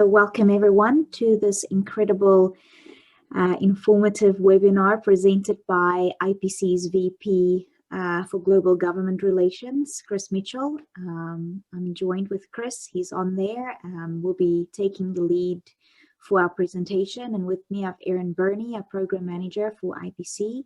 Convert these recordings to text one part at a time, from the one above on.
Welcome everyone to this incredible informative webinar presented by IPC's VP for Global Government Relations, Chris Mitchell. I'm joined with Chris, he's on there. We'll be taking the lead for our presentation, and with me I have Erin Burney, a program manager for IPC.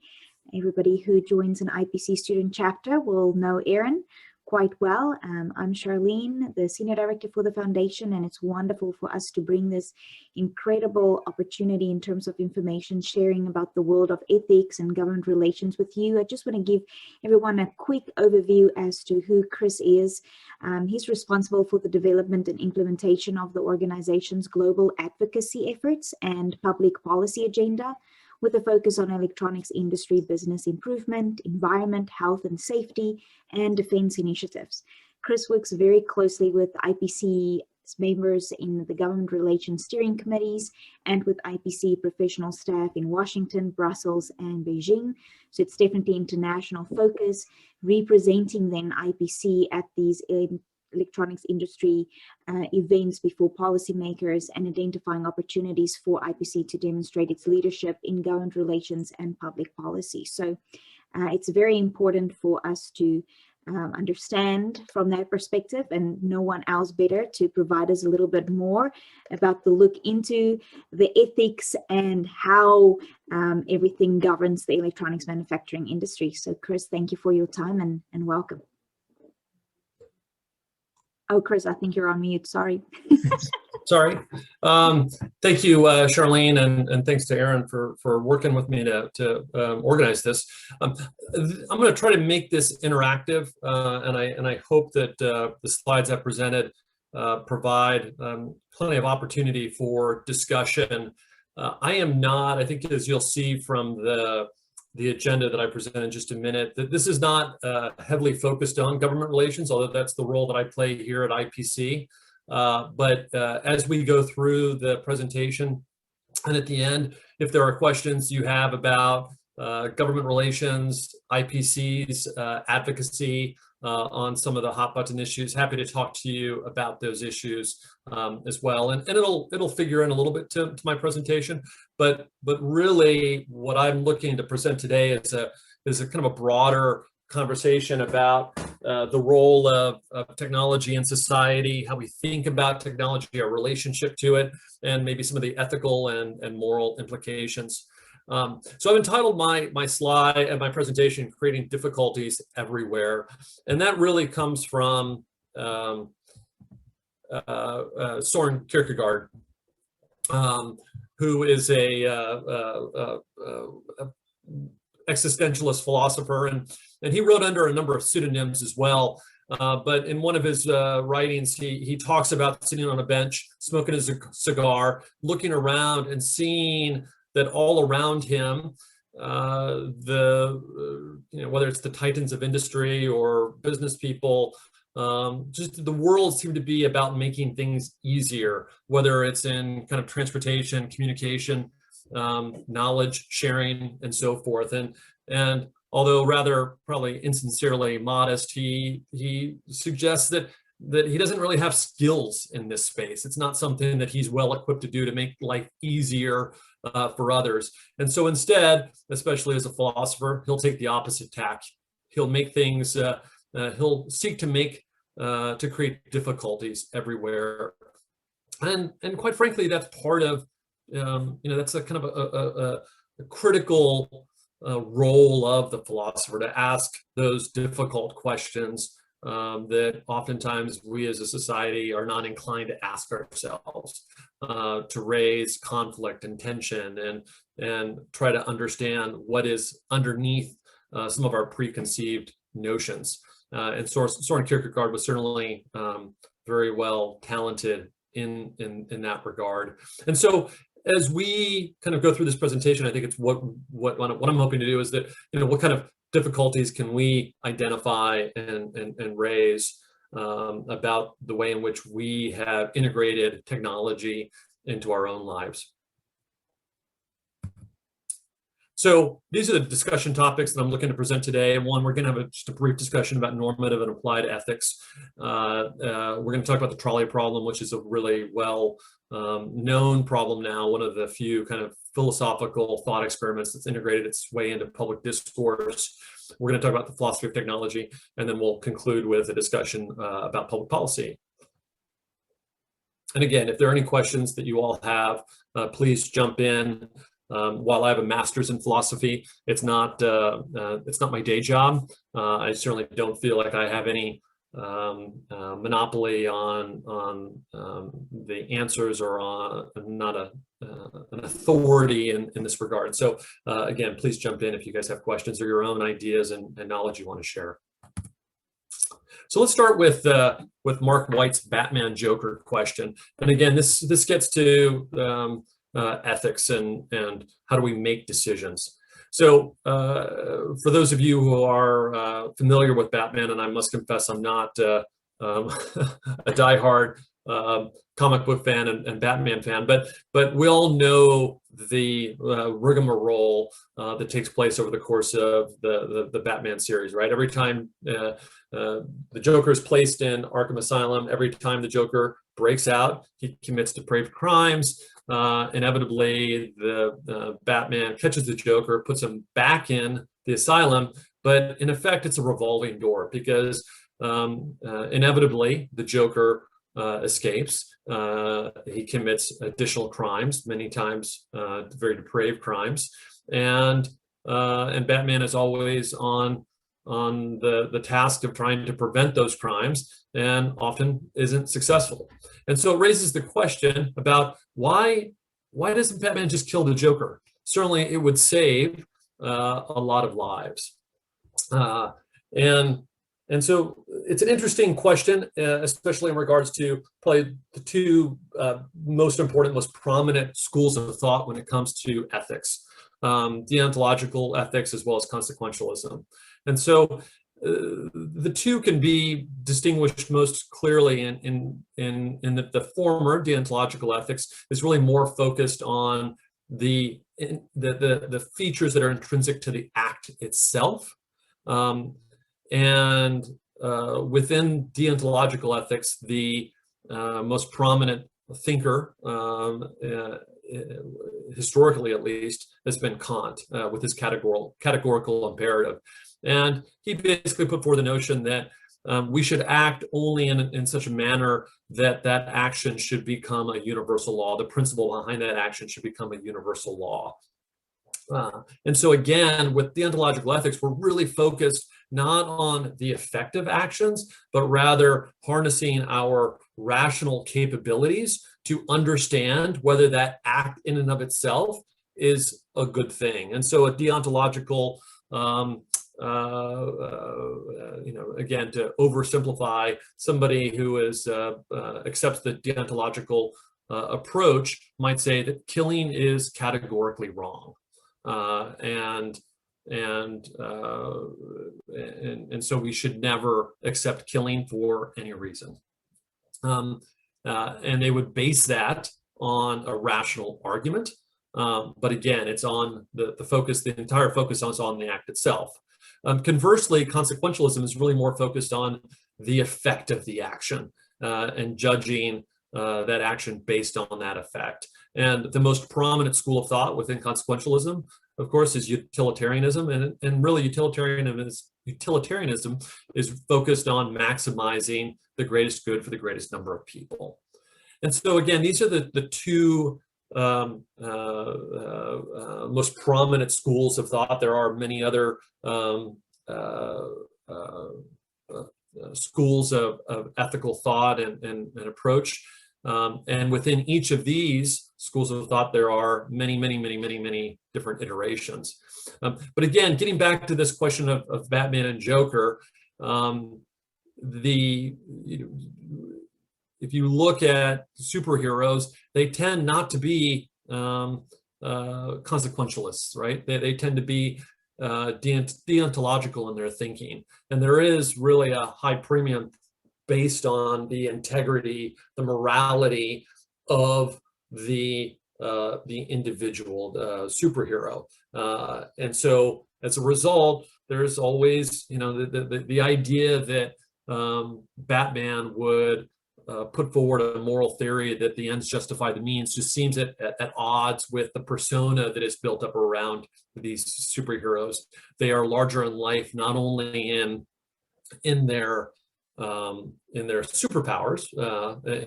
Everybody who joins an IPC student chapter will know Erin quite well. I'm Charlene, the Senior Director for the Foundation, and it's wonderful for us to bring this incredible opportunity in terms of information sharing about the world of ethics and government relations with you. I just want to give everyone a quick overview as to who Chris is. He's responsible for the development and implementation of the organization's global advocacy efforts and public policy agenda, with a focus on electronics industry business improvement, environment, health and safety, and defense initiatives. Chris works very closely with IPC members in the government relations steering committees and with IPC professional staff in Washington, Brussels, and Beijing. So it's definitely international focus, representing then IPC at these electronics industry events before policymakers and identifying opportunities for IPC to demonstrate its leadership in government relations and public policy. So it's very important for us to understand from that perspective, and no one else better to provide us a little bit more about the look into the ethics and how everything governs the electronics manufacturing industry. So Chris, thank you for your time and welcome. Oh, Chris, I think you're on mute. Sorry. Sorry. Thank you, Charlene, and thanks to Erin for working with me to organize this. I'm going to try to make this interactive, and I hope that the slides I presented provide plenty of opportunity for discussion. I am not, I think, as you'll see from the agenda that I present in just a minute, that this is not heavily focused on government relations, although that's the role that I play here at IPC. But as we go through the presentation and at the end, if there are questions you have about government relations, IPC's advocacy on some of the hot button issues, happy to talk to you about those issues as well. And it'll figure in a little bit to my presentation, but really what I'm looking to present today is a kind of a broader conversation about the role of technology in society, how we think about technology, our relationship to it, and maybe some of the ethical and moral implications. So I've entitled my slide and my presentation, Creating Difficulties Everywhere. And that really comes from Soren Kierkegaard, who is a existentialist philosopher, and he wrote under a number of pseudonyms as well. But in one of his writings, he talks about sitting on a bench, smoking a cigar, looking around and seeing that all around him, whether it's the titans of industry or business people, just the world seemed to be about making things easier, whether it's in kind of transportation, communication, knowledge sharing, and so forth. And although rather probably insincerely modest, he suggests that he doesn't really have skills in this space. It's not something that he's well equipped to do to make life easier for others. And so instead, especially as a philosopher, he'll take the opposite tack. He'll make things, he'll seek to create difficulties everywhere. And quite frankly, that's part of, that's a kind of a critical role of the philosopher, to ask those difficult questions that oftentimes we as a society are not inclined to ask ourselves, to raise conflict and tension and try to understand what is underneath some of our preconceived notions. And Soren Kierkegaard was certainly very well talented in that regard. And so as we kind of go through this presentation, I think it's what I'm hoping to do is that, what kind of difficulties can we identify and raise about the way in which we have integrated technology into our own lives. So these are the discussion topics that I'm looking to present today. And one, we're going to have just a brief discussion about normative and applied ethics. We're going to talk about the trolley problem, which is a really well known problem now, one of the few kind of philosophical thought experiments that's integrated its way into public discourse. We're going to talk about the philosophy of technology, and then we'll conclude with a discussion about public policy. And again, if there are any questions that you all have, please jump in. While I have a master's in philosophy, it's not my day job. I certainly don't feel like I have any monopoly on the answers, or on not an authority in this regard. So again, please jump in if you guys have questions or your own ideas and knowledge you want to share. So let's start with Mark White's Batman Joker question. And again, this gets to ethics and how do we make decisions. So for those of you who are familiar with Batman, and I must confess I'm not a diehard comic book fan and Batman fan, but we all know the rigmarole that takes place over the course of the Batman series, right? Every time the Joker is placed in Arkham Asylum, every time the Joker breaks out, he commits depraved crimes. Inevitably, the Batman catches the Joker, puts him back in the asylum, but in effect, it's a revolving door, because inevitably the Joker escapes. He commits additional crimes, many times very depraved crimes, and Batman is always on the task of trying to prevent those crimes, and often isn't successful. And so it raises the question about why doesn't Batman just kill the Joker? Certainly it would save a lot of lives. And so it's an interesting question, especially in regards to probably the two most important, most prominent schools of thought when it comes to ethics, deontological ethics as well as consequentialism. And so the two can be distinguished most clearly in the former, deontological ethics, is really more focused on the features that are intrinsic to the act itself. And within deontological ethics, the most prominent thinker, historically at least, has been Kant with his categorical imperative. And he basically put forward the notion that we should act only in such a manner that that action should become a universal law. The principle behind that action should become a universal law. And so again, with deontological ethics, we're really focused not on the effective actions, but rather harnessing our rational capabilities to understand whether that act in and of itself is a good thing. And so a deontological, again, to oversimplify, somebody who accepts the deontological approach might say that killing is categorically wrong. And so we should never accept killing for any reason. And they would base that on a rational argument. But again, it's on the focus, the entire focus is on the act itself. Conversely, consequentialism is really more focused on the effect of the action and judging that action based on that effect. And the most prominent school of thought within consequentialism, of course, is utilitarianism. And really utilitarianism is focused on maximizing the greatest good for the greatest number of people. And so again, these are the two most prominent schools of thought. There are many other schools of ethical thought and approach. And within each of these schools of thought, there are many different iterations. But again, getting back to this question of Batman and Joker, if you look at superheroes, they tend not to be consequentialists, right? They tend to be deontological in their thinking. And there is really a high premium based on the integrity, the morality of the individual superhero. And so as a result, there's always, the idea that Batman would put forward a moral theory that the ends justify the means just seems at odds with the persona that is built up around these superheroes. They are larger in life, not only in their superpowers,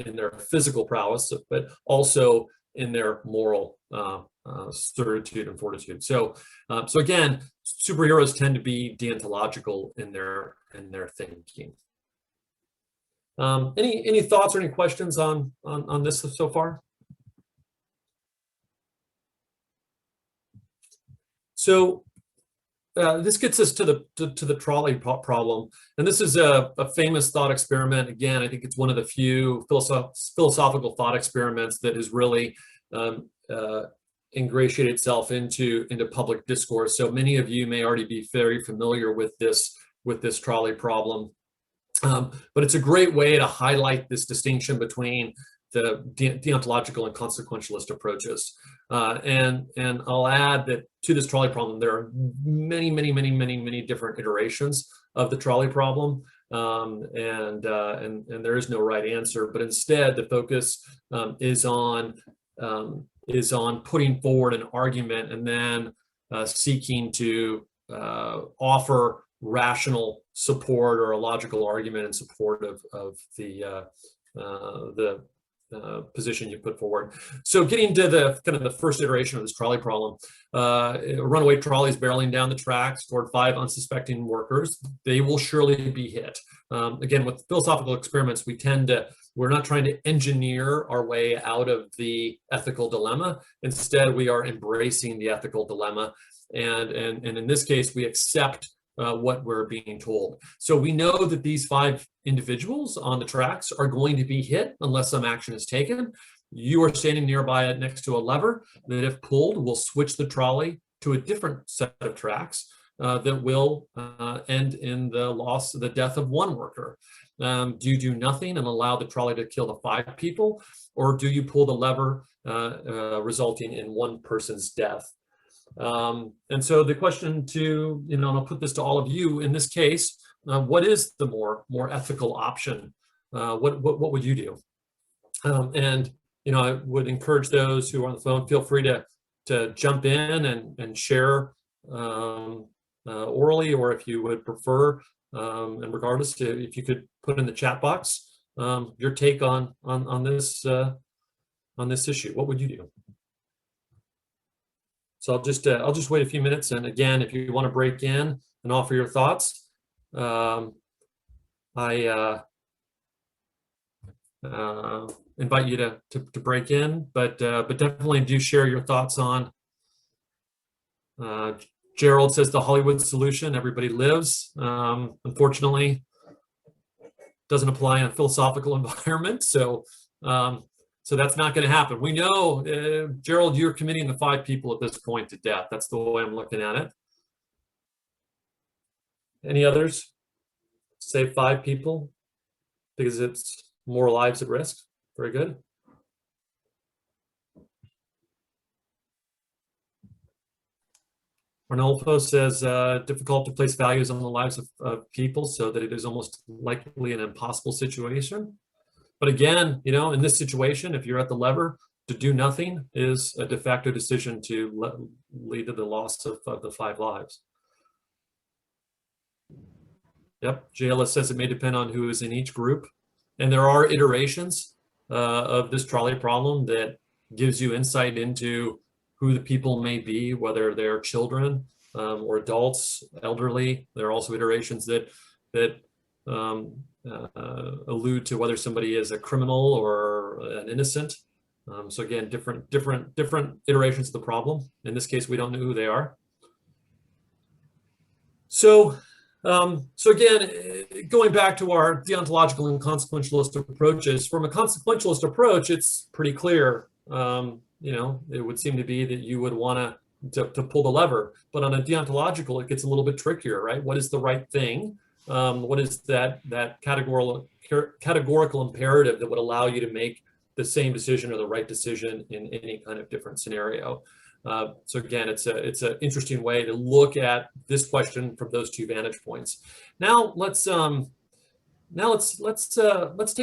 in their physical prowess, but also in their moral certitude and fortitude. So again, superheroes tend to be deontological in their thinking. Any thoughts or any questions on this so far? So this gets us to the trolley problem, and this is a famous thought experiment. Again, I think it's one of the few philosophical thought experiments that has really ingratiated itself into public discourse. So many of you may already be very familiar with this trolley problem. But it's a great way to highlight this distinction between the deontological and consequentialist approaches. And I'll add that to this trolley problem, there are many different iterations of the trolley problem. And there is no right answer, but instead the focus is on putting forward an argument and then seeking to offer rational support or a logical argument in support of the position you put forward. So getting to the first iteration of this trolley problem, a runaway trolley is barreling down the tracks toward 5 unsuspecting workers. They will surely be hit. Again, with philosophical experiments, we're not trying to engineer our way out of the ethical dilemma. Instead, we are embracing the ethical dilemma. And in this case, we accept what we're being told. So we know that these 5 individuals on the tracks are going to be hit unless some action is taken. You are standing nearby next to a lever that, if pulled, will switch the trolley to a different set of tracks that will end in the death of 1 worker. Do you do nothing and allow the trolley to kill the 5 people, or do you pull the lever resulting in 1 person's death? And so the question and I'll put this to all of you in this case, what is the more ethical option? What would you do? And I would encourage those who are on the phone, feel free to jump in and share orally, or if you would prefer, and regardless, if you could put in the chat box your take on this issue. What would you do? So I'll just wait a few minutes, and again, if you want to break in and offer your thoughts, I invite you to break in, but definitely do share your thoughts on. Gerald says the Hollywood solution: everybody lives. Unfortunately, doesn't apply in a philosophical environment, so that's not going to happen. We know, Gerald, you're committing the 5 people at this point to death. That's the way I'm looking at it. Any others? Say 5 people because it's more lives at risk. Very good. Arnolfo says difficult to place values on the lives of people, so that it is almost likely an impossible situation. But again, in this situation, if you're at the lever, to do nothing is a de facto decision to lead to the loss of the 5 lives. Yep, JLS says it may depend on who is in each group. And there are iterations of this trolley problem that gives you insight into who the people may be, whether they're children or adults, elderly. There are also iterations that allude to whether somebody is a criminal or an innocent. So again, different iterations of the problem. In this case, we don't know who they are. So again, going back to our deontological and consequentialist approaches, from a consequentialist approach, it's pretty clear. It would seem to be that you would want to pull the lever, but on a deontological, it gets a little bit trickier, right? What is the right thing? What is that categorical imperative that would allow you to make the same decision or the right decision in any kind of different scenario? So again, it's an interesting way to look at this question from those two vantage points. Now let's take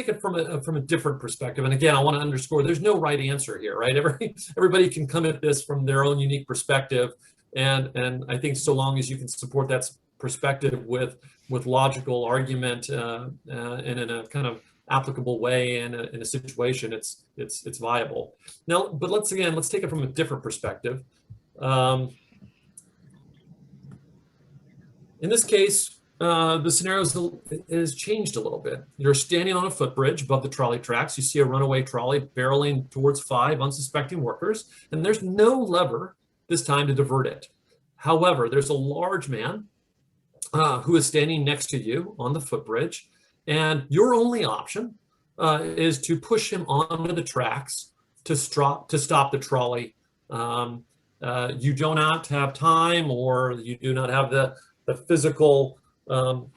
it from a different perspective. And again, I want to underscore there's no right answer here, right? Everybody can come at this from their own unique perspective, and I think so long as you can support that perspective with logical argument and in a kind of applicable way in a situation, it's viable. Now, but let's take it from a different perspective. In this case, the scenario is changed a little bit. You're standing on a footbridge above the trolley tracks. You see a runaway trolley barreling towards 5 unsuspecting workers, and there's no lever this time to divert it. However, there's a large man who is standing next to you on the footbridge, and your only option is to push him onto the tracks to stop the trolley. You do not have time, or you do not have the physical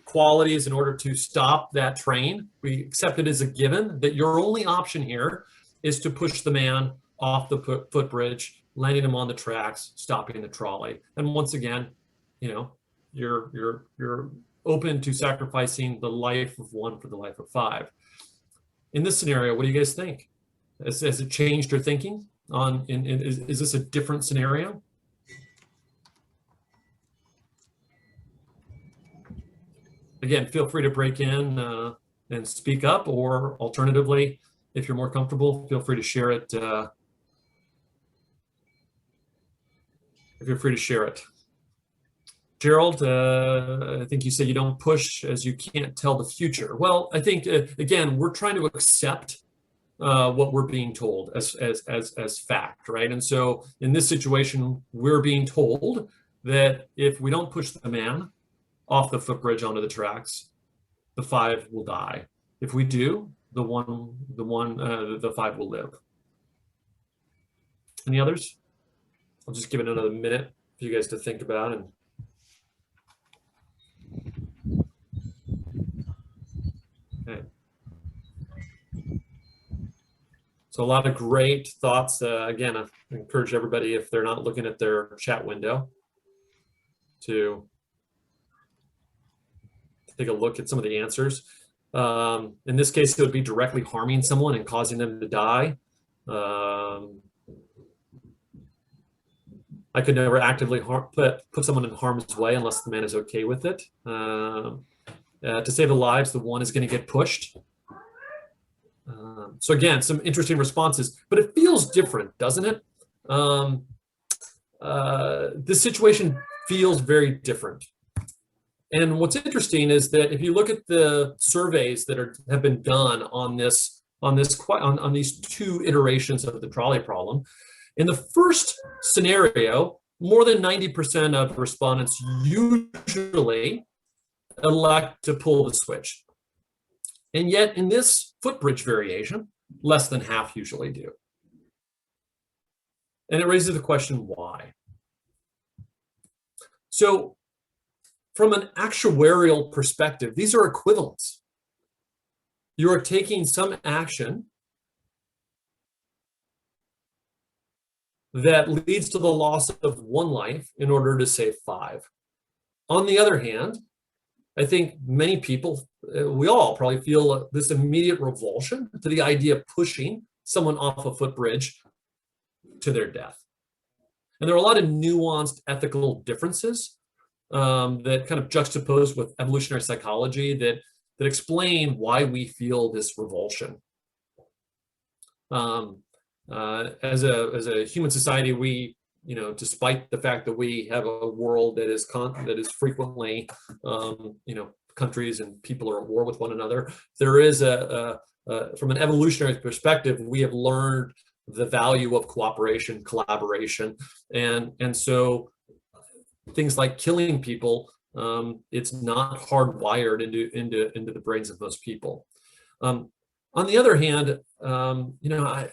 qualities in order to stop that train. We accept it as a given that your only option here is to push the man off the footbridge, landing him on the tracks, stopping the trolley. And once again, you know, you're open to sacrificing the life of 1 for the life of 5. In this scenario, what do you guys think? Has it changed your thinking on? Is this a different scenario? Again, feel free to break in and speak up, or alternatively, if you're more comfortable, feel free to share it. Gerald, I think you said you don't push as you can't tell the future. Well, I think, again, we're trying to accept what we're being told as fact, right? And so in this situation, we're being told that if we don't push the man off the footbridge onto the tracks, the 5 will die. If we do, the 5 will live. Any others? I'll just give it another minute for you guys to think about. And okay. So a lot of great thoughts. Again, I encourage everybody, if they're not looking at their chat window, to take a look at some of the answers. In this case, it would be directly harming someone and causing them to die. I could never actively put someone in harm's way unless the man is okay with it. To save the lives, the 1 is going to get pushed. So again, some interesting responses, but it feels different, doesn't it? This situation feels very different. And what's interesting is that if you look at the surveys that have been done on these 2 iterations of the trolley problem, in the first scenario, more than 90% of respondents usually elect to pull the switch. And yet in this footbridge variation, less than half usually do. And it raises the question, why? So from an actuarial perspective, these are equivalents. You are taking some action that leads to the loss of 1 life in order to save 5. On the other hand, I think many people, we all probably feel this immediate revulsion to the idea of pushing someone off a footbridge to their death. And there are a lot of nuanced ethical differences that kind of juxtapose with evolutionary psychology that explain why we feel this revulsion. As a human society, we, you know, despite the fact that we have a world that is frequently, you know, countries and people are at war with one another, there is from an evolutionary perspective, we have learned the value of cooperation, collaboration, and so things like killing people, it's not hardwired into the brains of most people. On the other hand, you know,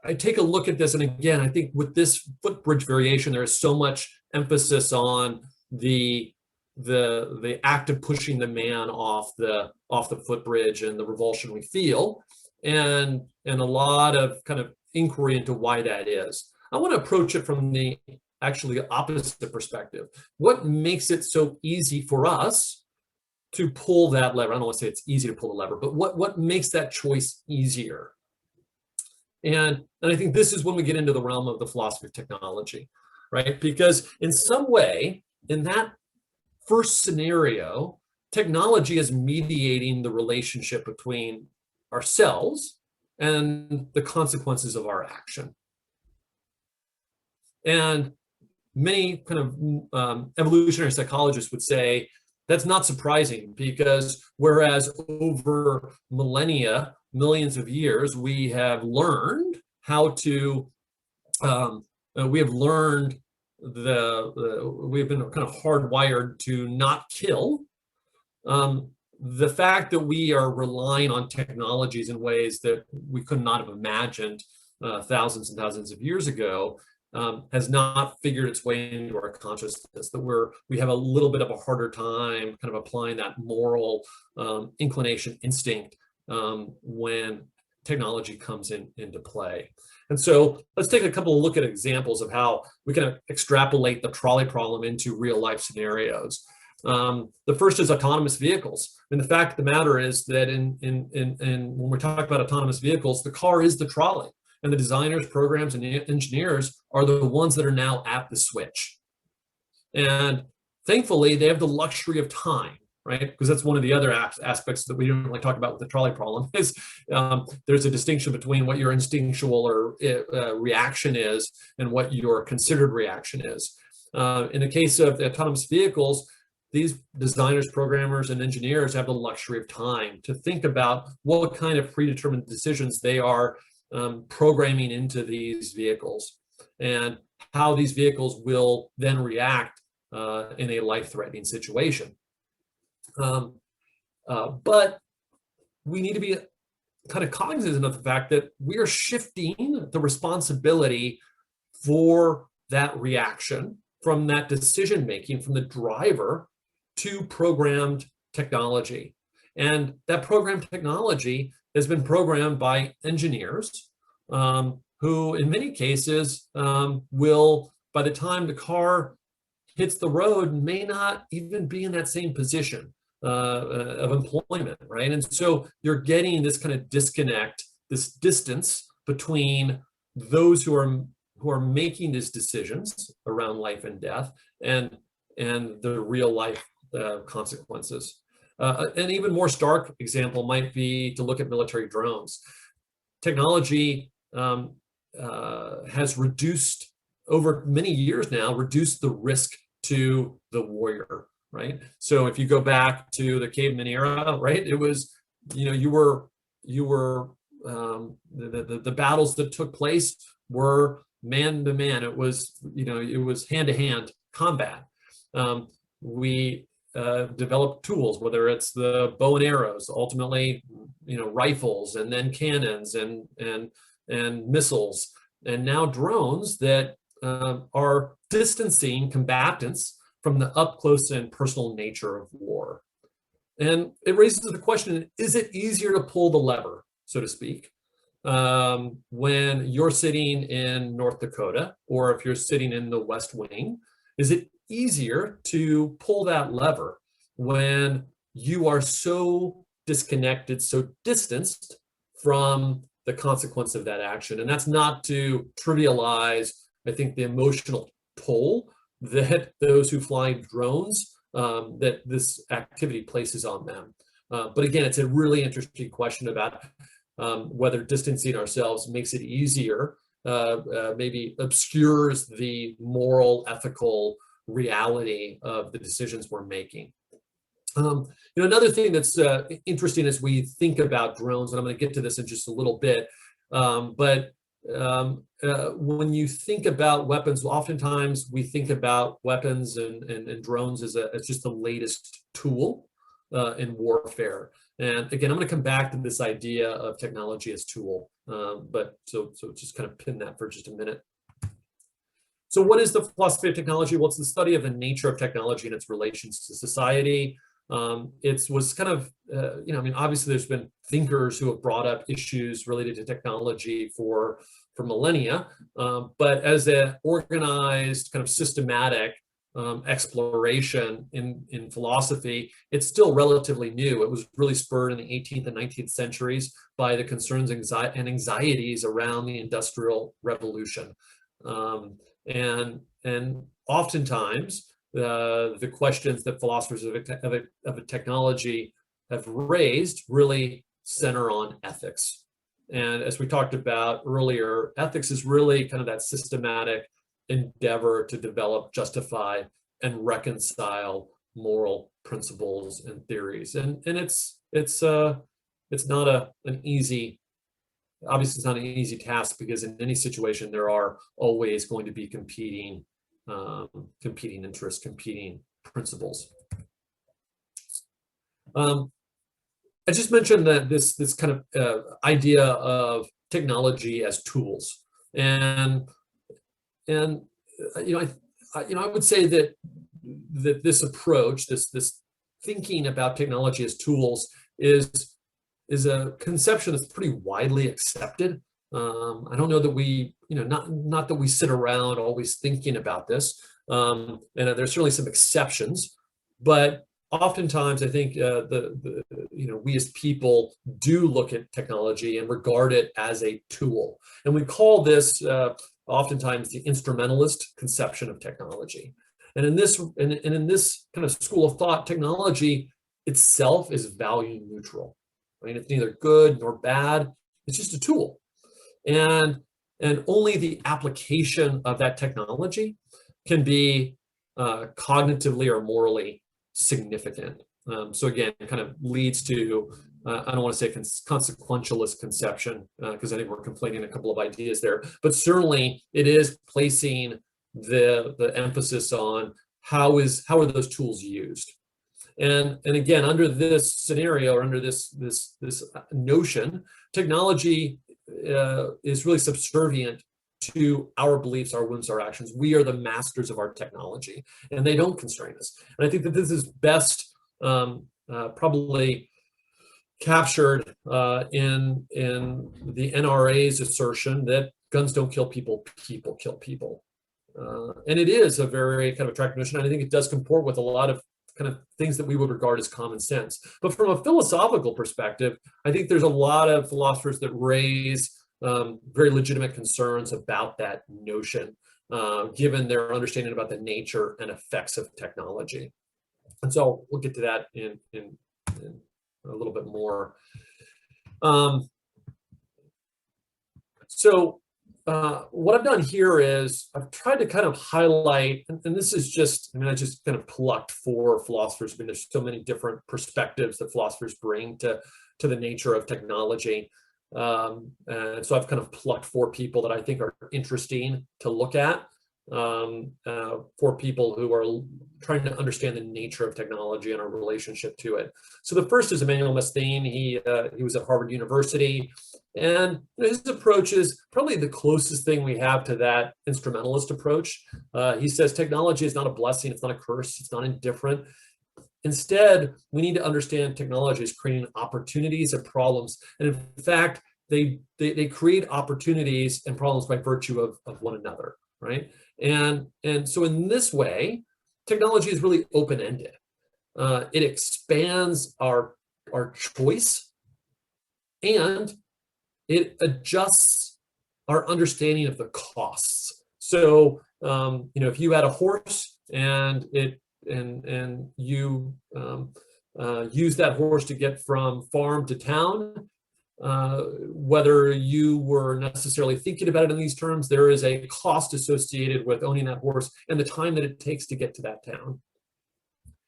I take a look at this, and again, I think with this footbridge variation, there is so much emphasis on the act of pushing the man off the footbridge and the revulsion we feel, and a lot of kind of inquiry into why that is. I want to approach it from the actually opposite perspective. What makes it so easy for us to pull that lever? I don't want to say it's easy to pull the lever, but what makes that choice easier? And I think this is when we get into the realm of the philosophy of technology, right? Because in some way, in that first scenario, technology is mediating the relationship between ourselves and the consequences of our action. And many kind of evolutionary psychologists would say that's not surprising, because whereas over millennia, millions of years, we have learned how to, we have learned we've been kind of hardwired to not kill. The fact that we are relying on technologies in ways that we could not have imagined thousands and thousands of years ago has not figured its way into our consciousness, that we have a little bit of a harder time kind of applying that moral inclination, instinct, when technology comes into play. And so let's take a couple of look at examples of how we can extrapolate the trolley problem into real life scenarios. The first is autonomous vehicles. And the fact of the matter is that when we're talking about autonomous vehicles, the car is the trolley, and the designers, programs, and engineers are the ones that are now at the switch. And thankfully, they have the luxury of time, right? Because that's one of the other aspects that we don't really talk about with the trolley problem is there's a distinction between what your instinctual or reaction is and what your considered reaction is. In the case of the autonomous vehicles, these designers, programmers, and engineers have the luxury of time to think about what kind of predetermined decisions they are programming into these vehicles, and how these vehicles will then react in a life-threatening situation. But we need to be kind of cognizant of the fact that we are shifting the responsibility for that reaction from that decision making from the driver to programmed technology. And that programmed technology has been programmed by engineers who in many cases will, by the time the car hits the road, may not even be in that same position of employment, right? And so you're getting this kind of disconnect, this distance between those who are making these decisions around life and death and the real life consequences. An even more stark example might be to look at military drones. Technology has reduced, over many years now, reduced the risk to the warrior, right? So if you go back to the caveman era, right, it was, you were the battles that took place were man to man. It was, it was hand to hand combat. We developed tools, whether it's the bow and arrows, ultimately, rifles, and then cannons and missiles, and now drones that are distancing combatants from the up close and personal nature of war. And it raises the question, is it easier to pull the lever, so to speak, when you're sitting in North Dakota, or if you're sitting in the West Wing? Is it easier to pull that lever when you are so disconnected, so distanced from the consequence of that action? And that's not to trivialize, I think, the emotional toll that those who fly drones, that this activity places on them. But again, it's a really interesting question about whether distancing ourselves makes it easier, maybe obscures the moral, ethical reality of the decisions we're making. Another thing that's interesting as we think about drones, and I'm going to get to this in just a little bit, but when you think about weapons, oftentimes we think about weapons and drones as just the latest tool in warfare. And again, I'm going to come back to this idea of technology as tool, but so just kind of pin that for just a minute. So what is the philosophy of technology? Well, it's the study of the nature of technology and its relations to society. It was kind of, obviously there's been thinkers who have brought up issues related to technology for for millennia, but as an organized kind of systematic exploration in philosophy, it's still relatively new. It was really spurred in the 18th and 19th centuries by the concerns and anxieties around the Industrial Revolution. And oftentimes, the questions that philosophers of a technology have raised really center on ethics. And as we talked about earlier, ethics is really kind of that systematic endeavor to develop, justify, and reconcile moral principles and theories. And it's not an easy, obviously it's not an easy task, because in any situation there are always going to be competing interests, competing principles. I just mentioned that this kind of idea of technology as tools, and I would say that this approach, this thinking about technology as tools, is a conception that's pretty widely accepted. I don't know that we, not that we sit around always thinking about this, and there's certainly some exceptions, but oftentimes I think we as people do look at technology and regard it as a tool, and we call this oftentimes the instrumentalist conception of technology. And in this kind of school of thought, technology itself is value neutral. Right? It's neither good nor bad. It's just a tool, and only the application of that technology can be cognitively or morally significant. So again, it kind of leads to, I don't want to say consequentialist conception, because I think we're conflating a couple of ideas there, but certainly it is placing the emphasis on how are those tools used. And again, under this scenario, or under this notion, technology is really subservient to our beliefs, our whims, our actions. We are the masters of our technology, and they don't constrain us. And I think that this is best probably captured in the NRA's assertion that guns don't kill people, people kill people. And it is a very kind of attractive notion, and I think it does comport with a lot of kind of things that we would regard as common sense. But from a philosophical perspective, I think there's a lot of philosophers that raise very legitimate concerns about that notion, given their understanding about the nature and effects of technology. And so we'll get to that in a little bit more. What I've done here is I've tried to kind of highlight, and this is just, I just kind of plucked 4 philosophers. There's so many different perspectives that philosophers bring to the nature of technology. And so I've kind of plucked 4 people that I think are interesting to look at, 4 people who are trying to understand the nature of technology and our relationship to it. So the first is Emmanuel Mestienne. He was at Harvard University, and his approach is probably the closest thing we have to that instrumentalist approach. He says technology is not a blessing, it's not a curse, it's not indifferent. Instead, we need to understand technology is creating opportunities and problems. And in fact, they create opportunities and problems by virtue of one another, right? And so in this way, technology is really open-ended. It expands our choice, and it adjusts our understanding of the costs. So, if you had a horse and you use that horse to get from farm to town, whether you were necessarily thinking about it in these terms, there is a cost associated with owning that horse and the time that it takes to get to that town.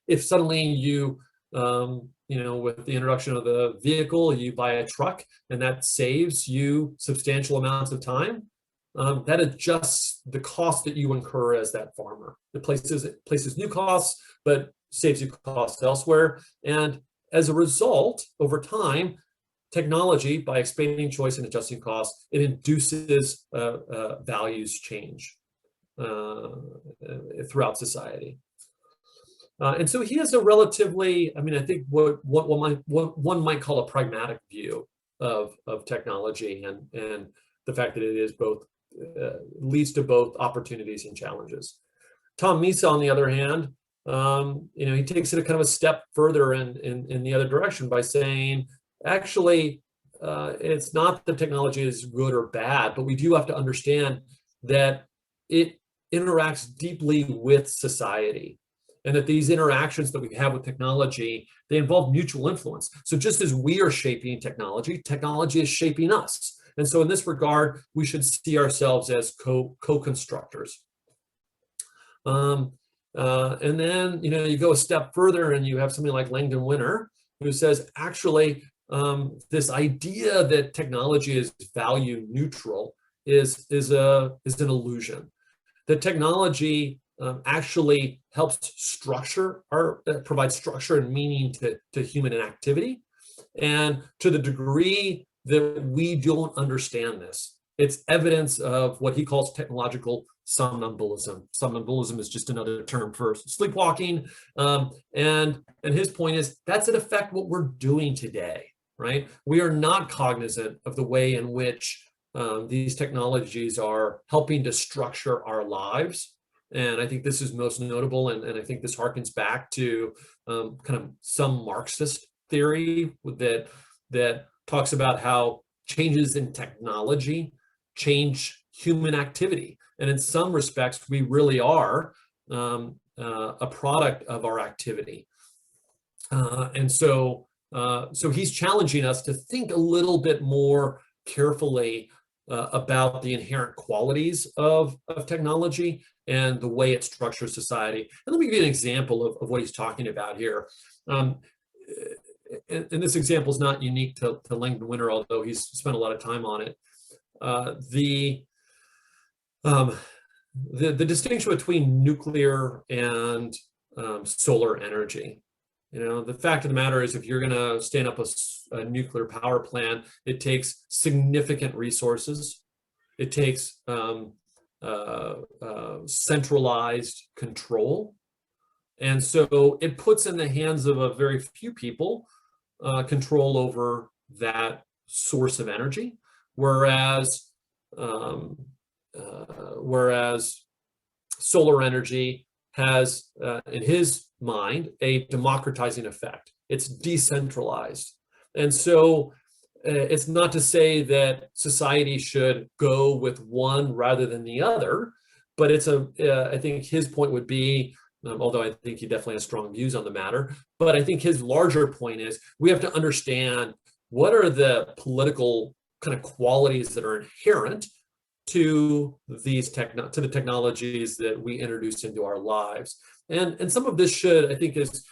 If suddenly you, with the introduction of the vehicle, you buy a truck and that saves you substantial amounts of time, that adjusts the cost that you incur as that farmer. It places new costs, but saves you costs elsewhere. And as a result, over time, technology, by expanding choice and adjusting costs, it induces values change throughout society. And so he has a relatively, I think what one might call a pragmatic view of technology and the fact that it is both, leads to both opportunities and challenges. Tom Misa, on the other hand, he takes it a kind of a step further in the other direction by saying, actually, it's not that technology is good or bad, but we do have to understand that it interacts deeply with society, and that these interactions that we have with technology, they involve mutual influence. So just as we are shaping technology, technology is shaping us. And so in this regard, we should see ourselves as co-constructors. And then, you go a step further and you have something like Langdon Winter, who says, actually, this idea that technology is value neutral is an illusion. That technology actually helps structure provides structure and meaning to human activity. And to the degree that we don't understand this, it's evidence of what he calls technological somnambulism. Somnambulism is just another term for sleepwalking. And his point is that's in effect what we're doing today, right? We are not cognizant of the way in which these technologies are helping to structure our lives. And I think this is most notable, and I think this harkens back to kind of some Marxist theory that talks about how changes in technology change human activity. And in some respects, we really are a product of our activity. And so he's challenging us to think a little bit more carefully about the inherent qualities of technology and the way it structures society. And let me give you an example of what he's talking about here. And this example is not unique to Langdon Winter, although he's spent a lot of time on it. The distinction between nuclear and solar energy. The fact of the matter is, if you're going to stand up a nuclear power plant, it takes significant resources. It takes centralized control. And so it puts in the hands of a very few people control over that source of energy, whereas solar energy has, in his mind, a democratizing effect. It's decentralized. And so it's not to say that society should go with one rather than the other, but I think his point would be, although I think he definitely has strong views on the matter, but I think his larger point is we have to understand what are the political kind of qualities that are inherent to these to the technologies that we introduce into our lives. And some of this should, I think, as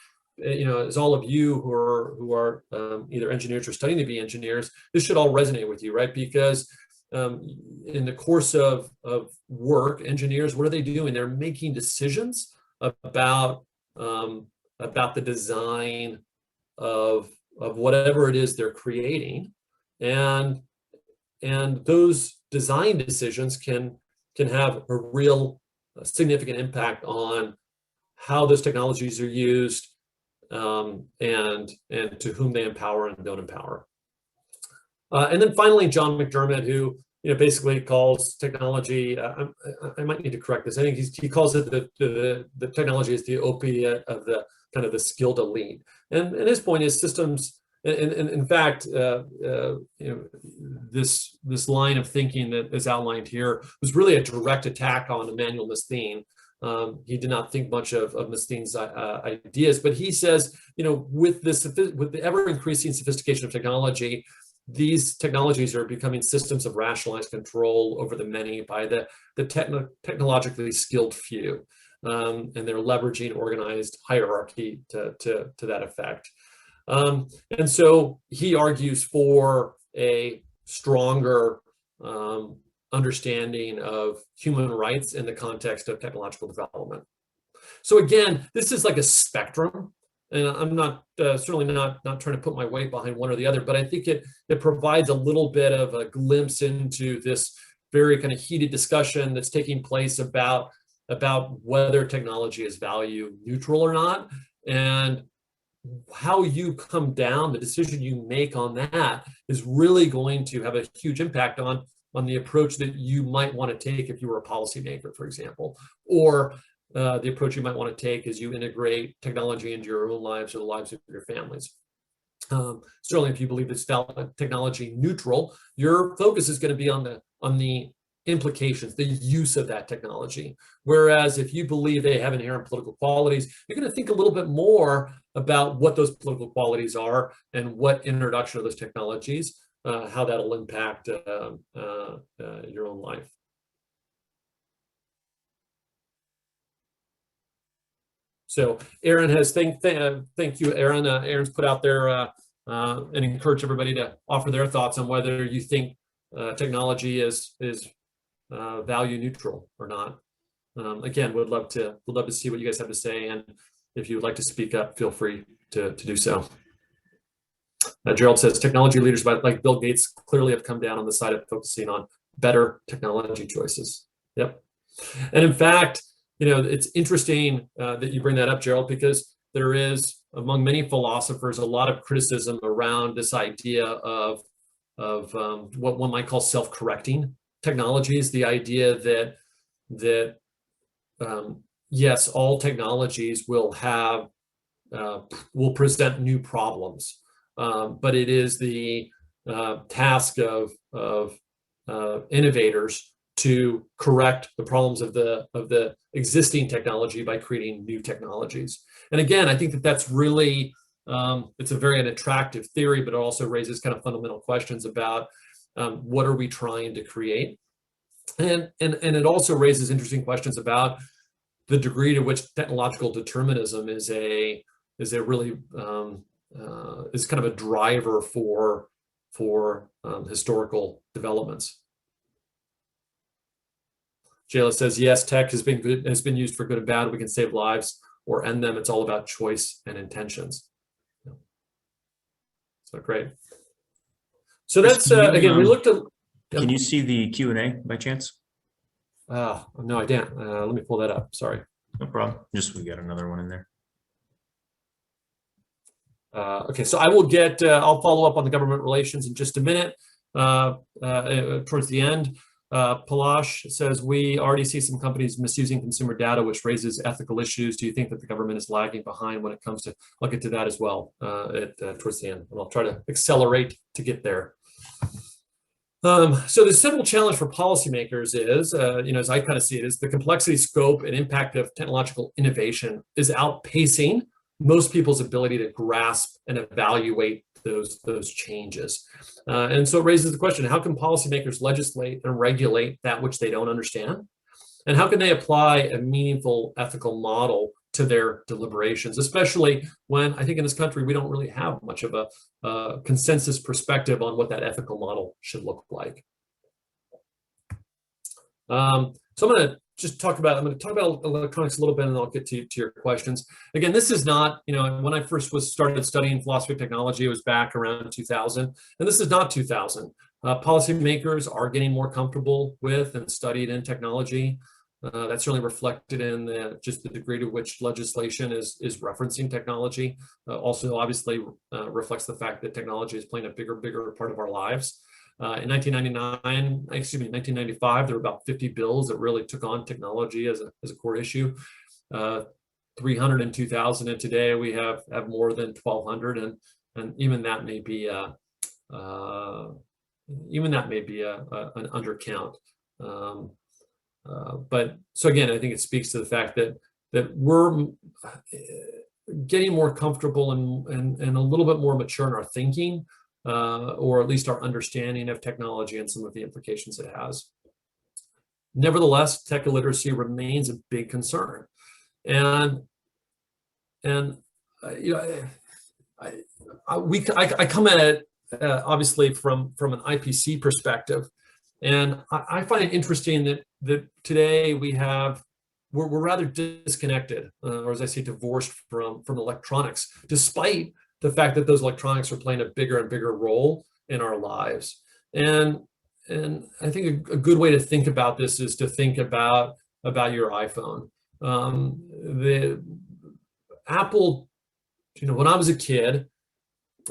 all of you who are either engineers or studying to be engineers, this should all resonate with you, right? Because in the course of work, engineers, what are they doing? They're making decisions about the design of whatever it is they're creating, and those design decisions can have a real significant impact on how those technologies are used, and to whom they empower and don't empower. And then finally, John McDermott, who basically calls technology, I might need to correct this. I think he calls it the technology is the opiate of the kind of the skilled elite. And his point is systems. And in fact, this line of thinking that is outlined here was really a direct attack on Emmanuel Misthine. He did not think much of Misthine's ideas, but he says, with the ever-increasing sophistication of technology, these technologies are becoming systems of rationalized control over the many by the technologically skilled few, and they're leveraging organized hierarchy to that effect. And so he argues for a stronger understanding of human rights in the context of technological development. So again, this is like a spectrum, and I'm not certainly not trying to put my weight behind one or the other, but I think it provides a little bit of a glimpse into this very kind of heated discussion that's taking place about whether technology is value neutral or not, and how you come down, the decision you make on that is really going to have a huge impact on the approach that you might want to take if you were a policymaker, for example, or the approach you might want to take as you integrate technology into your own lives or the lives of your families. Certainly, if you believe it's technology neutral, your focus is going to be on the implications, the use of that technology. Whereas if you believe they have inherent political qualities, you're going to think a little bit more about what those political qualities are and what introduction of those technologies, how that'll impact your own life. So Aaron has, thank you, Aaron. Aaron's put out there and encourage everybody to offer their thoughts on whether you think technology is value neutral or not. Again, would love to see what you guys have to say, and if you would like to speak up, feel free to do so. Gerald says technology leaders like Bill Gates clearly have come down on the side of focusing on better technology choices. Yep. And in fact, it's interesting that you bring that up, Gerald, because there is, among many philosophers, a lot of criticism around this idea of what one might call self-correcting technologies. The idea that yes, all technologies will present new problems, but it is the task of innovators to correct the problems of the existing technology by creating new technologies. And again, I think that that's really it's a very attractive theory, but it also raises kind of fundamental questions about what are we trying to create, and it also raises interesting questions about the degree to which technological determinism is really is kind of a driver for historical developments. Jayla says, yes, tech has been used for good and bad. We can save lives or end them. It's all about choice and intentions. So great. So that's again, we looked at. Can you see the Q&A by chance? No, I didn't. Let me pull that up. Sorry. No problem. Just we got another one in there. Okay, so I will get. I'll follow up on the government relations in just a minute. Towards the end. Palash says, we already see some companies misusing consumer data, which raises ethical issues. Do you think that the government is lagging behind when it comes to, I'll get to that as well towards the end, and I'll try to accelerate to get there. So the central challenge for policymakers is, as I kind of see it, is the complexity, scope, and impact of technological innovation is outpacing most people's ability to grasp and evaluate those changes. And so it raises the question, how can policymakers legislate and regulate that which they don't understand? And how can they apply a meaningful ethical model to their deliberations, especially when I think in this country, we don't really have much of a consensus perspective on what that ethical model should look like. So I'm going to talk about electronics a little bit, and I'll get to your questions. Again, this is not, when I first started studying philosophy of technology, it was back around 2000, and this is not 2000. Policymakers are getting more comfortable with and studied in technology. That's certainly reflected in just the degree to which legislation is referencing technology. Also, obviously, reflects the fact that technology is playing a bigger part of our lives. In 1995, there were about 50 bills that really took on technology as a core issue. 300 in 2000, and today we have more than 1,200, and even that may be an undercount. But so again, I think it speaks to the fact that we're getting more comfortable and a little bit more mature in our thinking. Or at least our understanding of technology and some of the implications it has. Nevertheless, tech illiteracy remains a big concern, and I come at it obviously from an IPC perspective, and I find it interesting that today we're rather disconnected, or as I say, divorced from electronics, despite the fact that those electronics are playing a bigger and bigger role in our lives. And I think a good way to think about this is to think about your iPhone. The Apple, when I was a kid,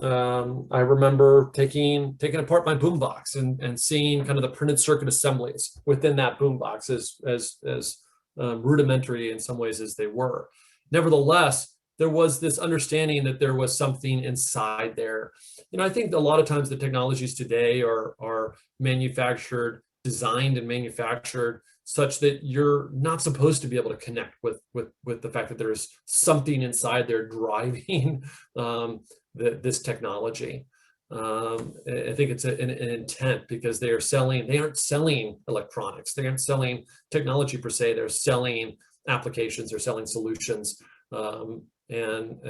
I remember taking apart my boombox and seeing kind of the printed circuit assemblies within that boombox as rudimentary in some ways as they were. Nevertheless, there was this understanding that there was something inside there. I think a lot of times the technologies today are manufactured, designed and manufactured such that you're not supposed to be able to connect with the fact that there's something inside there driving this technology. I think it's an intent, because they aren't selling electronics. They aren't selling technology per se. They're selling applications. They're selling solutions. And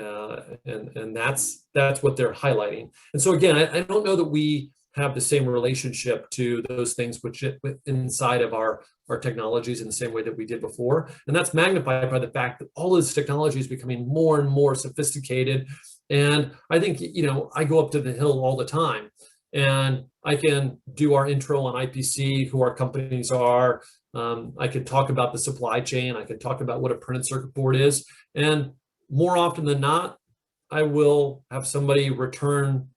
that's what they're highlighting. And so again, I don't know that we have the same relationship to those things which inside of our technologies in the same way that we did before. And that's magnified by the fact that all this technology is becoming more and more sophisticated. And I think, I go up to the Hill all the time, and I can do our intro on IPC, who our companies are. I could talk about the supply chain. I could talk about what a printed circuit board is. And more often than not, I will have somebody return,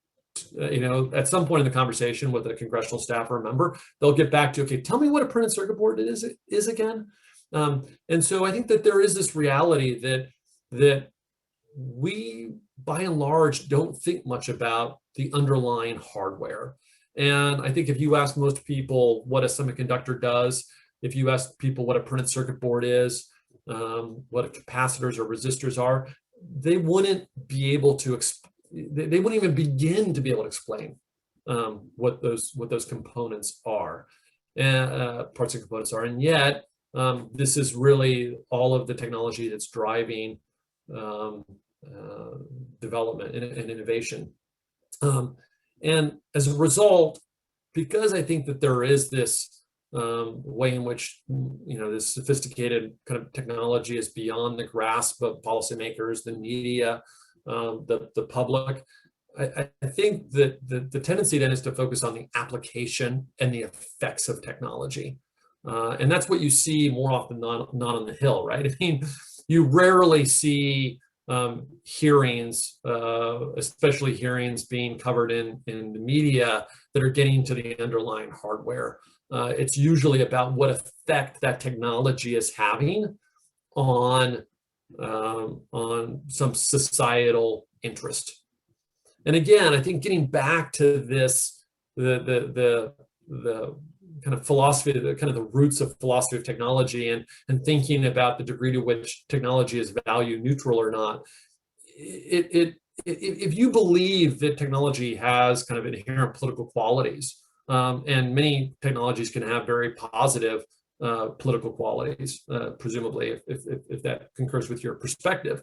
at some point in the conversation with a congressional staff or a member, they'll get back to, okay, tell me what a printed circuit board is again. And so I think that there is this reality that we, by and large, don't think much about the underlying hardware. And I think if you ask most people what a semiconductor does, if you ask people what a printed circuit board is, what capacitors or resistors are, they wouldn't be able to they wouldn't even begin to be able to explain what those components are, and parts and components are. And yet, this is really all of the technology that's driving development and innovation. And as a result, because I think that there is this way in which this sophisticated kind of technology is beyond the grasp of policymakers, the media, the public, I think that the tendency then is to focus on the application and the effects of technology. And that's what you see more often not on the Hill, right? I mean, you rarely see hearings, especially hearings being covered in the media, that are getting to the underlying hardware. It's usually about what effect that technology is having on some societal interest. And again, I think getting back to this, the kind of philosophy, the kind of the roots of philosophy of technology, and thinking about the degree to which technology is value neutral or not. If you believe that technology has kind of inherent political qualities, and many technologies can have very positive political qualities, presumably, if that concurs with your perspective.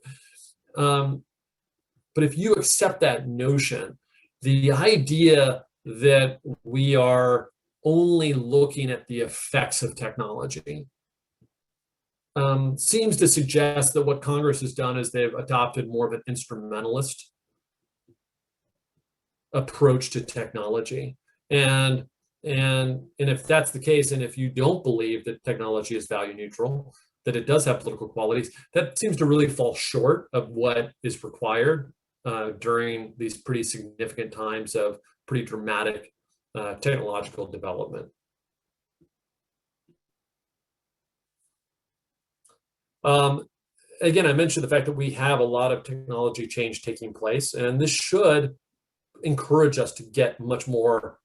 But if you accept that notion, the idea that we are only looking at the effects of technology seems to suggest that what Congress has done is they've adopted more of an instrumentalist approach to technology. And if that's the case, and if you don't believe that technology is value neutral, that it does have political qualities, that seems to really fall short of what is required during these pretty significant times of pretty dramatic technological development. Again, I mentioned the fact that we have a lot of technology change taking place, and this should encourage us to get much more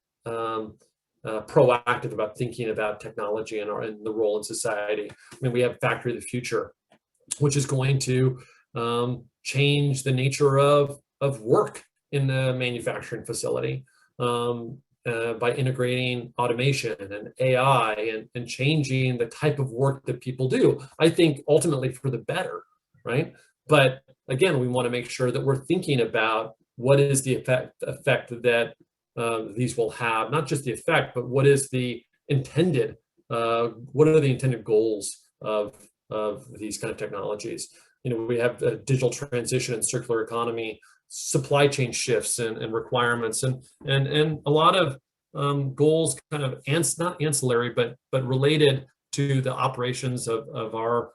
proactive about thinking about technology and the role in society. I mean, we have Factory of the Future, which is going to change the nature of work in the manufacturing facility by integrating automation and AI and changing the type of work that people do. I think ultimately for the better, right? But again, we want to make sure that we're thinking about what is the effect that these will have, not just the effect, but what is the intended, what are the intended goals of these kind of technologies? We have a digital transition and circular economy, supply chain shifts and requirements, and a lot of goals kind of not ancillary, but related to the operations of our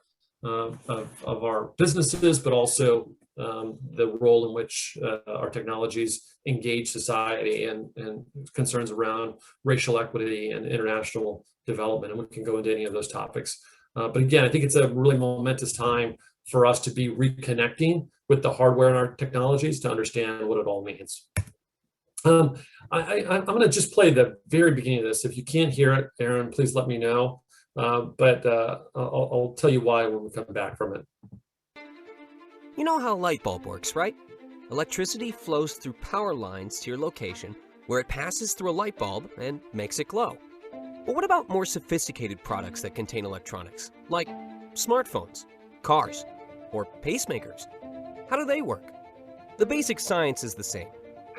businesses, but also the role in which our technologies engage society and concerns around racial equity and international development. And we can go into any of those topics. But again, I think it's a really momentous time for us to be reconnecting with the hardware and our technologies to understand what it all means. I'm going to just play the very beginning of this. If you can't hear it, Aaron, please let me know. But I'll tell you why when we come back from it. You know how a light bulb works, right? Electricity flows through power lines to your location, where it passes through a light bulb and makes it glow. But what about more sophisticated products that contain electronics, like smartphones, cars, or pacemakers? How do they work? The basic science is the same.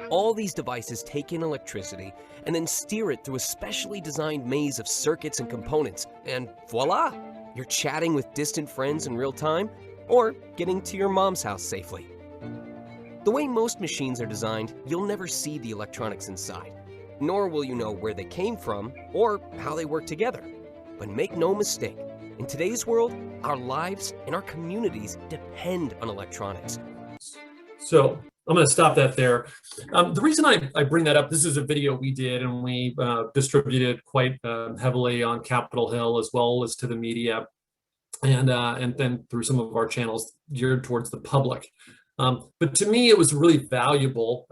All these devices take in electricity and then steer it through a specially designed maze of circuits and components, and voila! You're chatting with distant friends in real time, or getting to your mom's house safely. The way most machines are designed, you'll never see the electronics inside, nor will you know where they came from or how they work together. But make no mistake, in today's world, our lives and our communities depend on electronics. So I'm going to stop that there. The reason I bring that up, this is a video we did and we distributed quite heavily on Capitol Hill as well as to the media, and then through some of our channels geared towards the public. But to me, it was really valuable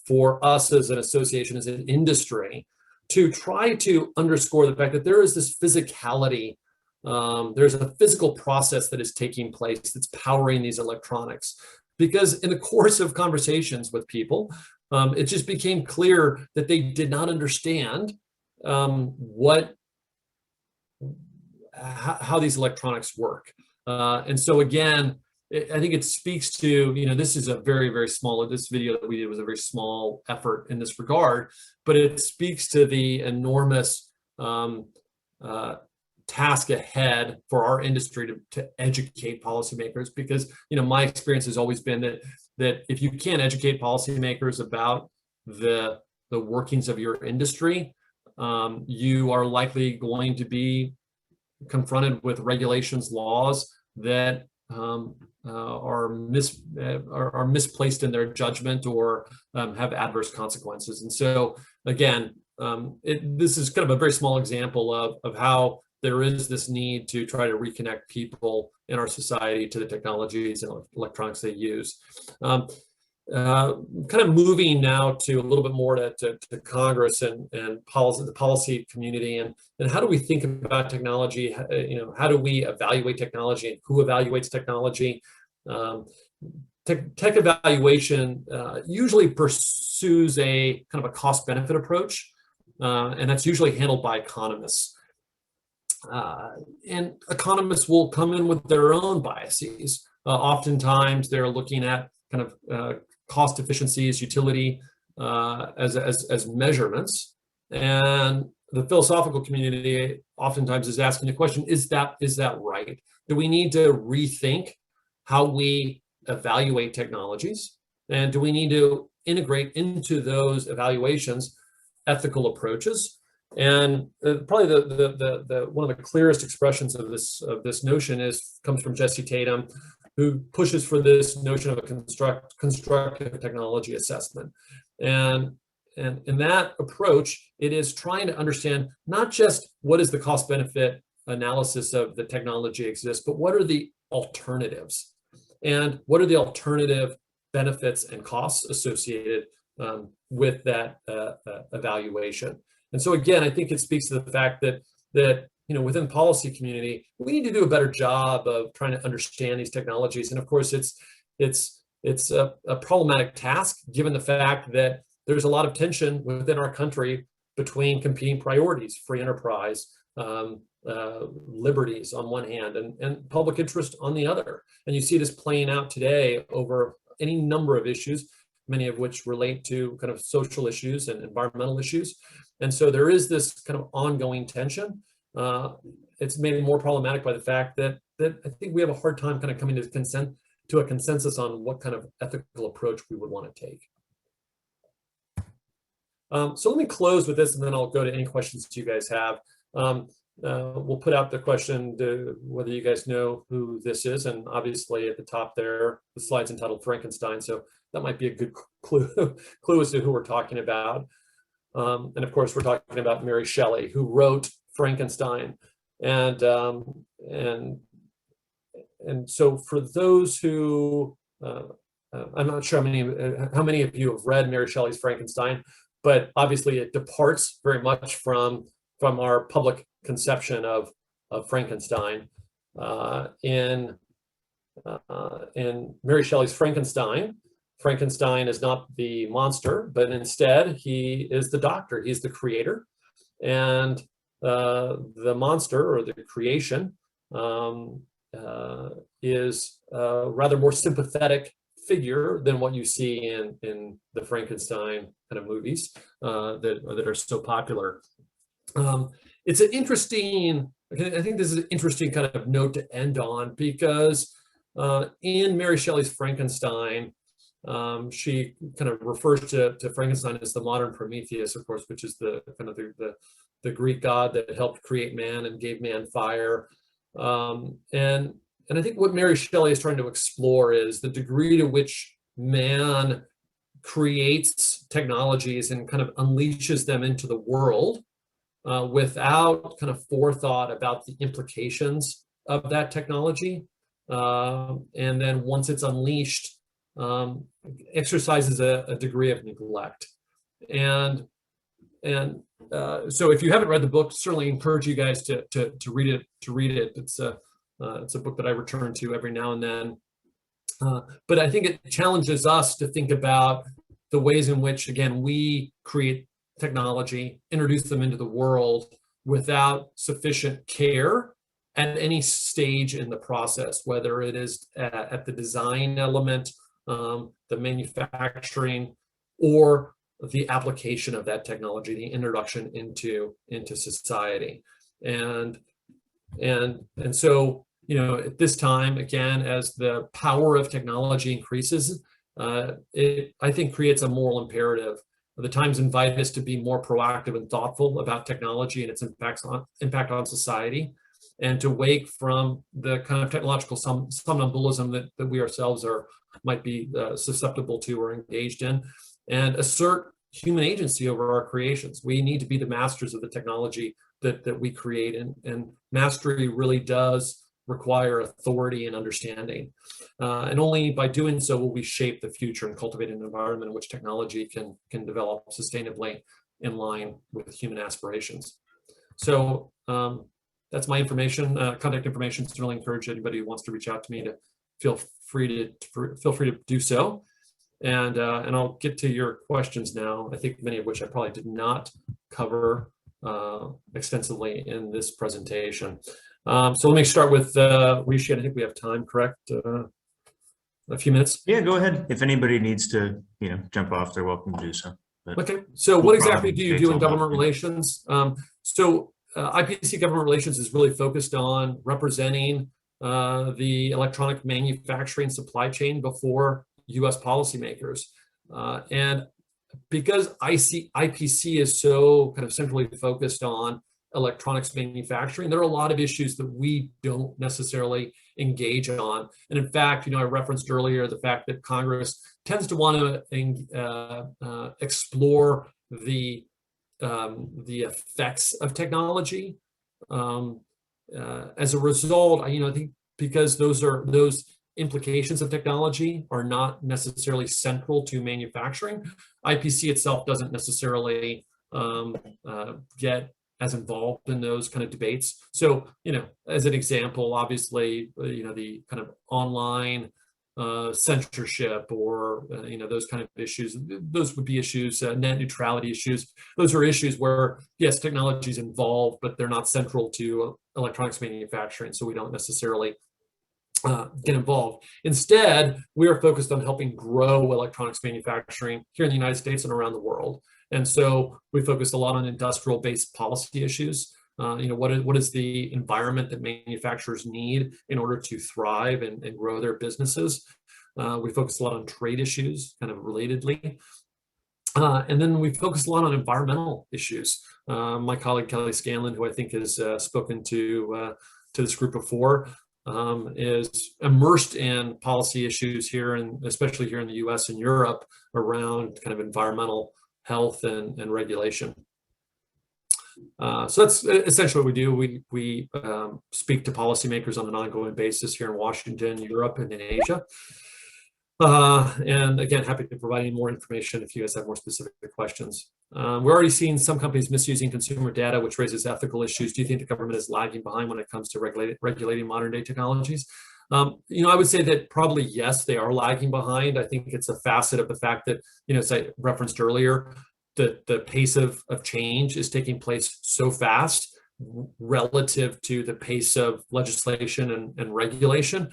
for us as an association, as an industry, to try to underscore the fact that there is this physicality. There's a physical process that is taking place that's powering these electronics. Because in the course of conversations with people, it just became clear that they did not understand how these electronics work. And so again, I think it speaks to, this is a very, very small, this video that we did was a very small effort in this regard, but it speaks to the enormous task ahead for our industry to educate policymakers, because my experience has always been that if you can't educate policymakers about the workings of your industry, you are likely going to be confronted with regulations, laws that are misplaced in their judgment or have adverse consequences. And so again, this is kind of a very small example of how there is this need to try to reconnect people in our society to the technologies and electronics they use. Kind of moving now to a little bit more to Congress and policy, the policy community, and how do we think about technology? How do we evaluate technology and who evaluates technology? Tech evaluation usually pursues a kind of a cost-benefit approach, and that's usually handled by economists. And economists will come in with their own biases. Oftentimes, they're looking at kind of cost efficiencies, utility as measurements, and the philosophical community oftentimes is asking the question: Is that right? Do we need to rethink how we evaluate technologies, and do we need to integrate into those evaluations ethical approaches? And probably the one of the clearest expressions of this notion comes from Jesse Tatum, who pushes for this notion of a constructive technology assessment. And in that approach, it is trying to understand not just what is the cost-benefit analysis of the technology exists, but what are the alternatives, and what are the alternative benefits and costs associated with that evaluation. And so again, I think it speaks to the fact that within the policy community, we need to do a better job of trying to understand these technologies. And of course, it's a problematic task, given the fact that there's a lot of tension within our country between competing priorities: free enterprise, liberties on one hand, and public interest on the other. And you see this playing out today over any number of issues, many of which relate to kind of social issues and environmental issues. And so there is this kind of ongoing tension. It's made more problematic by the fact that I think we have a hard time kind of coming to a consensus on what kind of ethical approach we would want to take. So let me close with this, and then I'll go to any questions you guys have. we'll put out the question whether you guys know who this is, and obviously at the top there, the slide's entitled Frankenstein, so that might be a good clue as to who we're talking about. And of course, we're talking about Mary Shelley, who wrote Frankenstein, and so for those who I'm not sure how many of you have read Mary Shelley's Frankenstein, but obviously it departs very much from our public conception of Frankenstein. In Mary Shelley's Frankenstein, Frankenstein is not the monster, but instead he is the doctor. He's the creator, and the monster, or the creation, is a rather more sympathetic figure than what you see in the Frankenstein kind of movies that are so popular. It's an interesting, I think this is an interesting kind of note to end on, because in Mary Shelley's Frankenstein, she kind of refers to Frankenstein as the modern Prometheus, of course, which is the kind of the Greek god that helped create man and gave man fire. And I think what Mary Shelley is trying to explore is the degree to which man creates technologies and kind of unleashes them into the world without kind of forethought about the implications of that technology. And then once it's unleashed, exercises a degree of neglect. And so if you haven't read the book, certainly encourage you guys to read it. It's a book that I return to every now and then. But I think it challenges us to think about the ways in which, again, we create technology, introduce them into the world without sufficient care at any stage in the process, whether it is at the design element, the manufacturing, or the application of that technology, the introduction into society. And so, at this time, again, as the power of technology increases, it, I think, creates a moral imperative. The times invite us to be more proactive and thoughtful about technology and its impact on society, and to wake from the kind of technological somnambulism that we ourselves might be susceptible to or engaged in, and assert human agency over our creations. We need to be the masters of the technology that we create, and mastery really does require authority and understanding. And only by doing so will we shape the future and cultivate an environment in which technology can develop sustainably in line with human aspirations. So that's my information, contact information. So really encourage anybody who wants to reach out to me to feel free to do so. And I'll get to your questions now, I think many of which I probably did not cover extensively in this presentation. So let me start with Rishi. I think we have time, correct? A few minutes? Yeah, go ahead. If anybody needs to, jump off, they're welcome to do so. But okay, so what exactly do you do in government relations? IPC government relations is really focused on representing the electronic manufacturing supply chain before U.S. policymakers. And because IPC is so kind of centrally focused on electronics manufacturing, there are a lot of issues that we don't necessarily engage on. And in fact, I referenced earlier the fact that Congress tends to want to explore the effects of technology. As a result, I think because those implications of technology are not necessarily central to manufacturing, IPC itself doesn't necessarily get as involved in those kind of debates. So, as an example, obviously, the kind of online censorship or, those kind of issues, those would be issues, net neutrality issues. Those are issues where, yes, technology is involved, but they're not central to electronics manufacturing. So we don't necessarily get involved. Instead, we are focused on helping grow electronics manufacturing here in the United States and around the world. And so we focused a lot on industrial-based policy issues. What is the environment that manufacturers need in order to thrive and grow their businesses? We focused a lot on trade issues, kind of relatedly. And then we focus a lot on environmental issues. My colleague Kelly Scanlon, who I think has spoken to this group before, is immersed in policy issues here, and especially here in the US and Europe, around kind of environmental health and regulation. So that's essentially what we do. We speak to policymakers on an ongoing basis here in Washington, Europe, and in Asia. And again, happy to provide any more information if you guys have more specific questions. We're already seeing some companies misusing consumer data, which raises ethical issues. Do you think the government is lagging behind when it comes to regulating modern day technologies? You know, I would say that probably yes, they are lagging behind. I think it's a facet of the fact that, you know, as I referenced earlier, the pace of change is taking place so fast relative to the pace of legislation and regulation.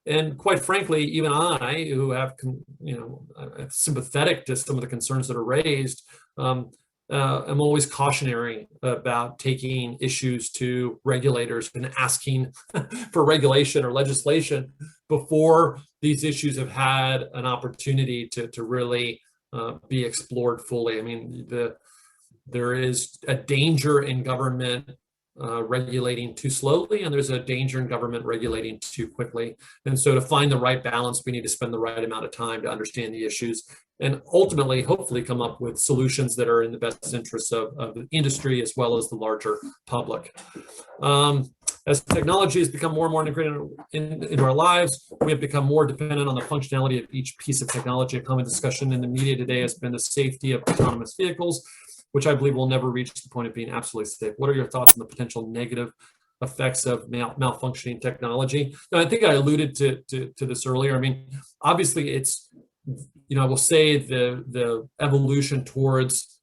And quite frankly, even I, who have, you know, I'm sympathetic to some of the concerns that are raised, I'm always cautionary about taking issues to regulators and asking for regulation or legislation before these issues have had an opportunity to really be explored fully. I mean, there is a danger in government regulating too slowly, and there's a danger in government regulating too quickly. And so to find the right balance, we need to spend the right amount of time to understand the issues and ultimately, hopefully, come up with solutions that are in the best interests of the industry as well as the larger public. As technology has become more and more integrated into our lives, we have become more dependent on the functionality of each piece of technology. A common discussion in the media today has been the safety of autonomous vehicles, which I believe will never reach the point of being absolutely safe. What are your thoughts on the potential negative effects of malfunctioning technology? Now, I think I alluded to this earlier. I mean, obviously, it's, you know, I will say the evolution towards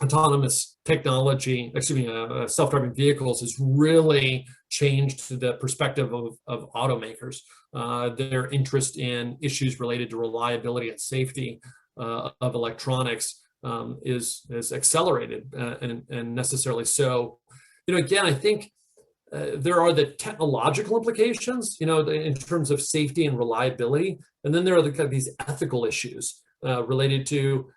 autonomous technology, self-driving vehicles, has really changed the perspective of automakers. Their interest in issues related to reliability and safety of electronics is accelerated, and necessarily so. You know, again, I think there are the technological implications, you know, in terms of safety and reliability, and then there are the kind of these ethical issues related to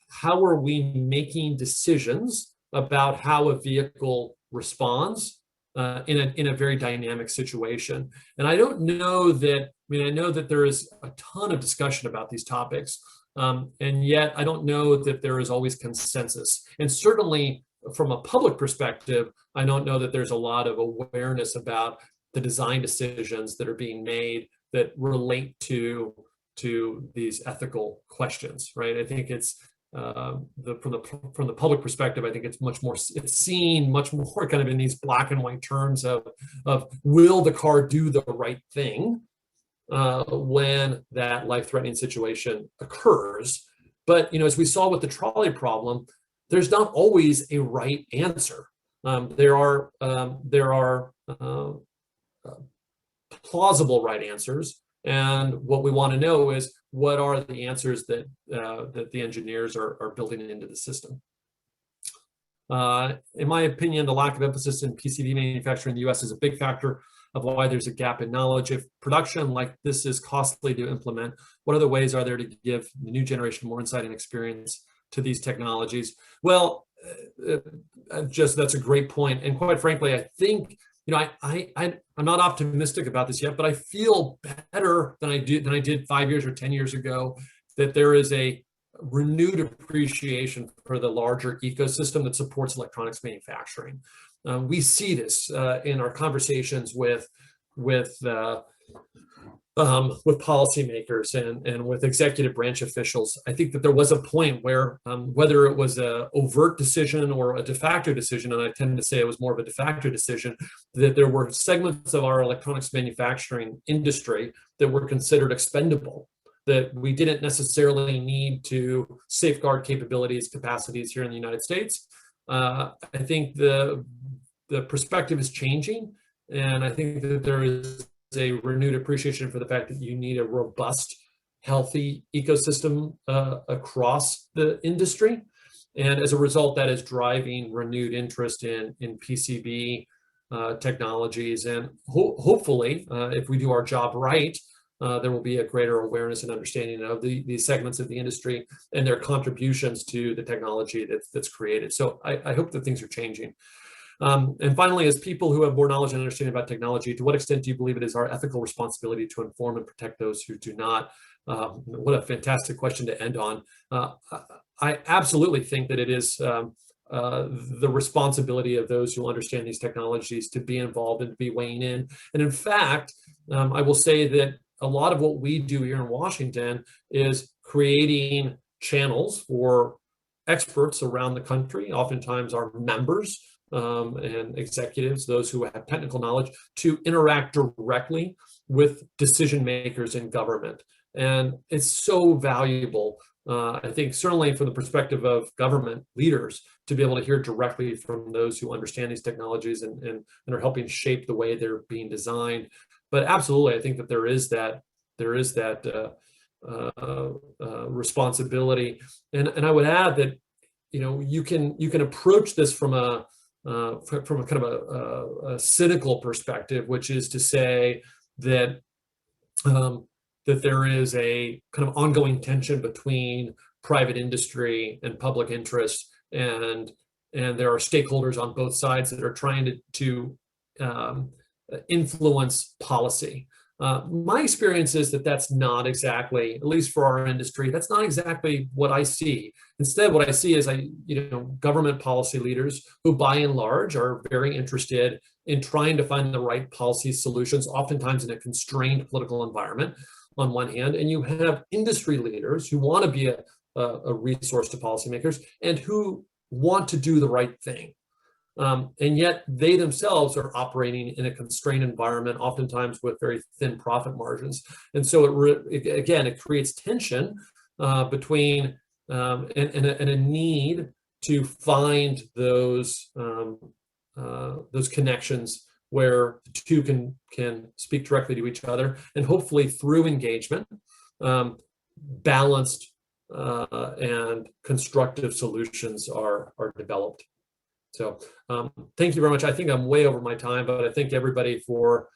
how are we making decisions about how a vehicle responds in a very dynamic situation. And I don't know that, I mean, I know that there is a ton of discussion about these topics, and yet I don't know that there is always consensus. And certainly from a public perspective, I don't know that there's a lot of awareness about the design decisions that are being made that relate to these ethical questions, right? I think it's from the public perspective, I think it's much more, it's seen much more kind of in these black and white terms of will the car do the right thing when that life-threatening situation occurs. But, you know, as we saw with the trolley problem, there's not always a right answer. There are plausible right answers, and what we want to know is what are the answers that that the engineers are building into the system. In my opinion, the lack of emphasis in PCB manufacturing in the U.S. is a big factor of why there's a gap in knowledge. If production like this is costly to implement, what other ways are there to give the new generation more insight and experience to these technologies? Well, that's a great point. And quite frankly, I think, you know, I'm not optimistic about this yet, but I feel better than I did 5 years or 10 years ago, that there is a renewed appreciation for the larger ecosystem that supports electronics manufacturing. We see this in our conversations with policymakers and with executive branch officials. I think that there was a point where whether it was an overt decision or a de facto decision, and I tend to say it was more of a de facto decision, that there were segments of our electronics manufacturing industry that were considered expendable, that we didn't necessarily need to safeguard capabilities, capacities here in the United States. I think the perspective is changing, and I think that there is a renewed appreciation for the fact that you need a robust, healthy ecosystem across the industry. And as a result, that is driving renewed interest in PCB technologies. And hopefully, if we do our job right, there will be a greater awareness and understanding of these segments of the industry and their contributions to the technology that's created. So I hope that things are changing. And finally, as people who have more knowledge and understanding about technology, to what extent do you believe it is our ethical responsibility to inform and protect those who do not? What a fantastic question to end on. I absolutely think that it is the responsibility of those who understand these technologies to be involved and to be weighing in. And in fact, I will say that a lot of what we do here in Washington is creating channels for experts around the country, oftentimes our members and executives, those who have technical knowledge, to interact directly with decision makers in government. And it's so valuable, I think, certainly from the perspective of government leaders, to be able to hear directly from those who understand these technologies and are helping shape the way they're being designed. But absolutely, I think that there is that responsibility. And I would add that, you know, you can approach this from a kind of a cynical perspective, which is to say that that there is a kind of ongoing tension between private industry and public interest, and there are stakeholders on both sides that are trying to influence policy. My experience is that that's not exactly, at least for our industry, that's not exactly what I see. Instead, what I see is government policy leaders who, by and large, are very interested in trying to find the right policy solutions, oftentimes in a constrained political environment, on one hand, and you have industry leaders who want to be a resource to policymakers and who want to do the right thing. And yet they themselves are operating in a constrained environment, oftentimes with very thin profit margins. And so it creates tension between and a need to find those connections where the two can speak directly to each other, and hopefully through engagement, balanced and constructive solutions are developed. So thank you very much. I think I'm way over my time, but I thank everybody for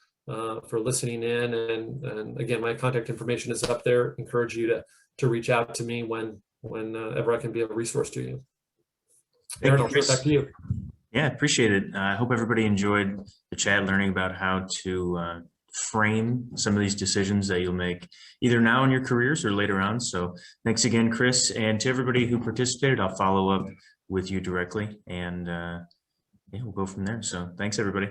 listening in. And again, my contact information is up there. Encourage you to reach out to me whenever I can be a resource to you. Aaron, I'll turn it back to you. Yeah, appreciate it. I hope everybody enjoyed the chat, learning about how to frame some of these decisions that you'll make either now in your careers or later on. So thanks again, Chris. And to everybody who participated, I'll follow up with you directly, and yeah, we'll go from there. So thanks, everybody.